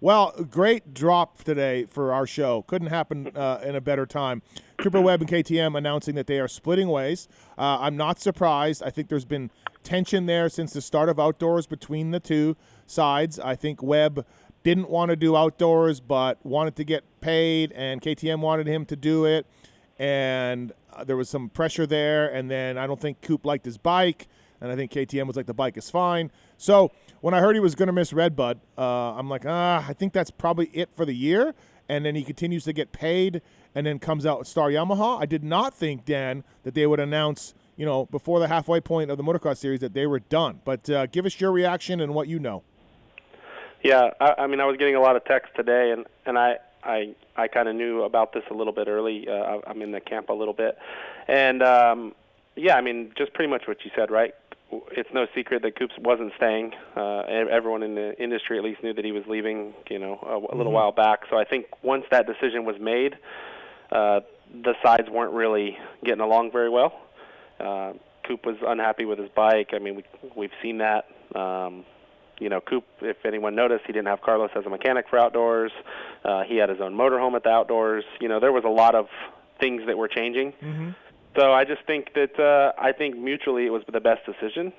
Well, great drop today for our show. Couldn't happen in a better time. Cooper Webb and KTM announcing that they are splitting ways. I'm not surprised. I think there's been tension there since the start of outdoors between the two sides. I think Webb didn't want to do outdoors but wanted to get paid, and KTM wanted him to do it. And there was some pressure there, and then I don't think Coop liked his bike, and I think KTM was like, the bike is fine. So when I heard he was going to miss Redbud, I'm like, I think that's probably it for the year. And then he continues to get paid and then comes out with Star Yamaha. I did not think, Dan, that they would announce, before the halfway point of the motocross series that they were done. But give us your reaction and what you know. Yeah, I mean, I was getting a lot of texts today, and I kind of knew about this a little bit early. I'm in the camp a little bit. And, yeah, I mean, just pretty much what you said, right? It's no secret that Coops wasn't staying. Everyone in the industry at least knew that he was leaving, a little while back. So I think once that decision was made, the sides weren't really getting along very well. Coop was unhappy with his bike. I mean, we've seen that. Coop, if anyone noticed, he didn't have Carlos as a mechanic for outdoors. He had his own motorhome at the outdoors. There was a lot of things that were changing. Mm-hmm. So I just think that I think mutually it was the best decision.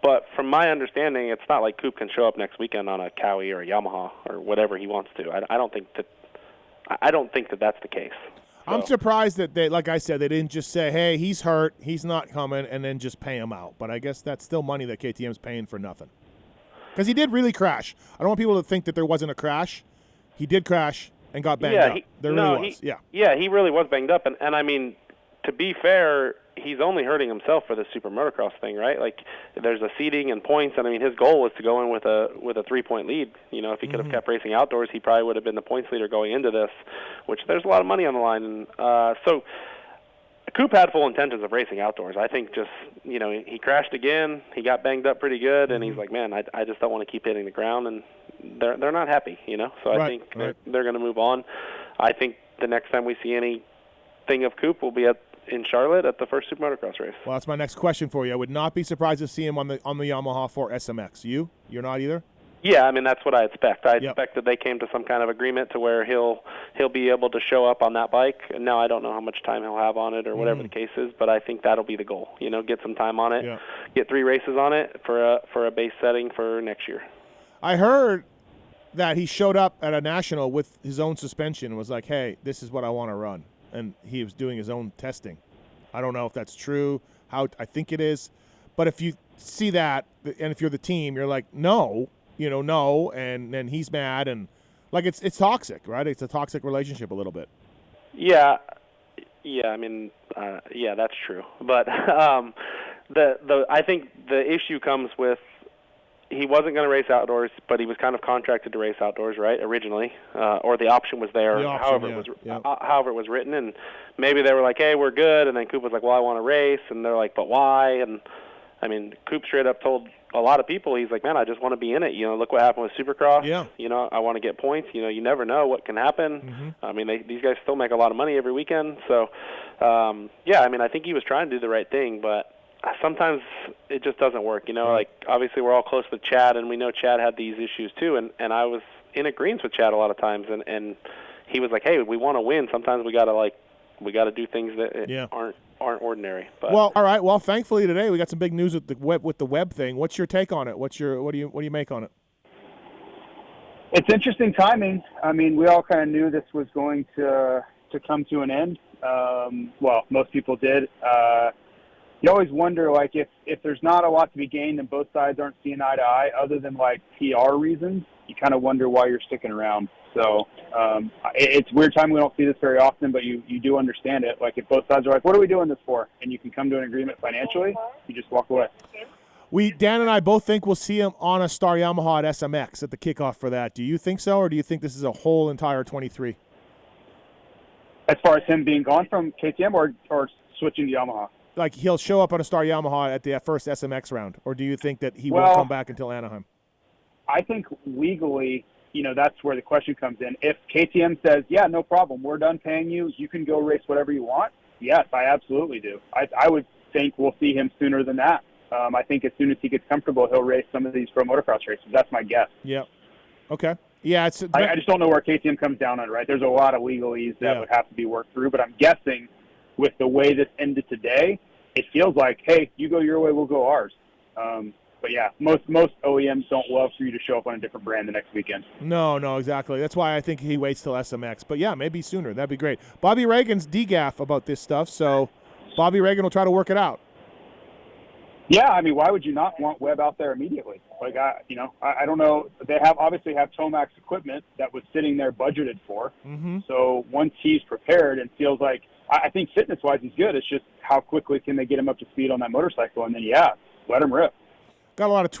But from my understanding, it's not like Coop can show up next weekend on a Cowie or a Yamaha or whatever he wants to. I don't think that that's the case. So. I'm surprised that they, like I said, they didn't just say, hey, he's hurt, he's not coming, and then just pay him out. But I guess that's still money that KTM's paying for nothing. Because he did really crash. I don't want people to think that there wasn't a crash. He did crash and got banged up. There really was. Yeah, he really was banged up. And I mean, to be fair, he's only hurting himself for the super motocross thing, right? Like, there's a seeding and points, and I mean, his goal was to go in with a 3-point lead. If he could have kept racing outdoors, he probably would have been the points leader going into this, which there's a lot of money on the line. And so Coop had full intentions of racing outdoors. I think just, he crashed again. He got banged up pretty good, and he's like, man, I just don't want to keep hitting the ground, and they're not happy, So I think they're going to move on. I think the next time we see anything of Coop will be in Charlotte at the first Super Motocross race. Well, that's my next question for you. I would not be surprised to see him on the Yamaha for SMX. You're not either? Yeah, I mean, that's what I expect. I expect that they came to some kind of agreement to where he'll be able to show up on that bike. Now, I don't know how much time he'll have on it or whatever the case is, but I think that'll be the goal. Get some time on it, get 3 races on it for a base setting for next year. I heard that he showed up at a national with his own suspension and was like, hey, this is what I want to run. And he was doing his own testing. I don't know if that's true, how I think it is. But if you see that, and if you're the team, you're like, no, and then he's mad. And, like, it's toxic, right? It's a toxic relationship a little bit. Yeah, I mean, that's true. But I think the issue comes with he wasn't going to race outdoors, but he was kind of contracted to race outdoors, right? Originally, or the option was there. However it was written, and maybe they were like, "Hey, we're good," and then Coop was like, "Well, I want to race," and they're like, "But why?" And I mean, Coop straight up told a lot of people, he's like, "Man, I just want to be in it. Look what happened with Supercross. Yeah. I want to get points. You never know what can happen. Mm-hmm. I mean, these guys still make a lot of money every weekend. So, I mean, I think he was trying to do the right thing, but sometimes it just doesn't work, like obviously we're all close with Chad, and we know Chad had these issues too, and I was in agreement with Chad a lot of times, and he was like, hey, we want to win. Sometimes we got to do things that aren't ordinary. But. Well, all right. Well, thankfully today we got some big news with the Webb thing. What's your take on it? What do you make on it? It's interesting timing. I mean, we all kind of knew this was going to come to an end. Well, most people did. You always wonder, like, if there's not a lot to be gained and both sides aren't seeing eye to eye, other than, like, PR reasons, you kind of wonder why you're sticking around. So it's weird time. We don't see this very often, but you do understand it. Like, if both sides are like, what are we doing this for? And you can come to an agreement financially, you just walk away. Dan and I both think we'll see him on a Star Yamaha at SMX at the kickoff for that. Do you think so, or do you think this is a whole entire 23? As far as him being gone from KTM or switching to Yamaha? Like, he'll show up on a Star Yamaha at the first SMX round, or do you think that he won't come back until Anaheim? I think legally, that's where the question comes in. If KTM says, yeah, no problem, we're done paying you, you can go race whatever you want, yes, I absolutely do. I would think we'll see him sooner than that. I think as soon as he gets comfortable, he'll race some of these pro motocross races. That's my guess. Yeah. Okay. Yeah, I just don't know where KTM comes down on it, right? There's a lot of legalese that would have to be worked through, but I'm guessing with the way this ended today, it feels like, hey, you go your way, we'll go ours. But yeah, most OEMs don't love for you to show up on a different brand the next weekend. No, exactly. That's why I think he waits till SMX. But yeah, maybe sooner. That'd be great. Bobby Reagan's DGAF about this stuff, so Bobby Reagan will try to work it out. Yeah, I mean, why would you not want Webb out there immediately? Like, I don't know. They obviously have Tomax equipment that was sitting there budgeted for. Mm-hmm. So once he's prepared and feels like, I think fitness-wise he's good. It's just how quickly can they get him up to speed on that motorcycle, and then let him rip. Got a lot of tweets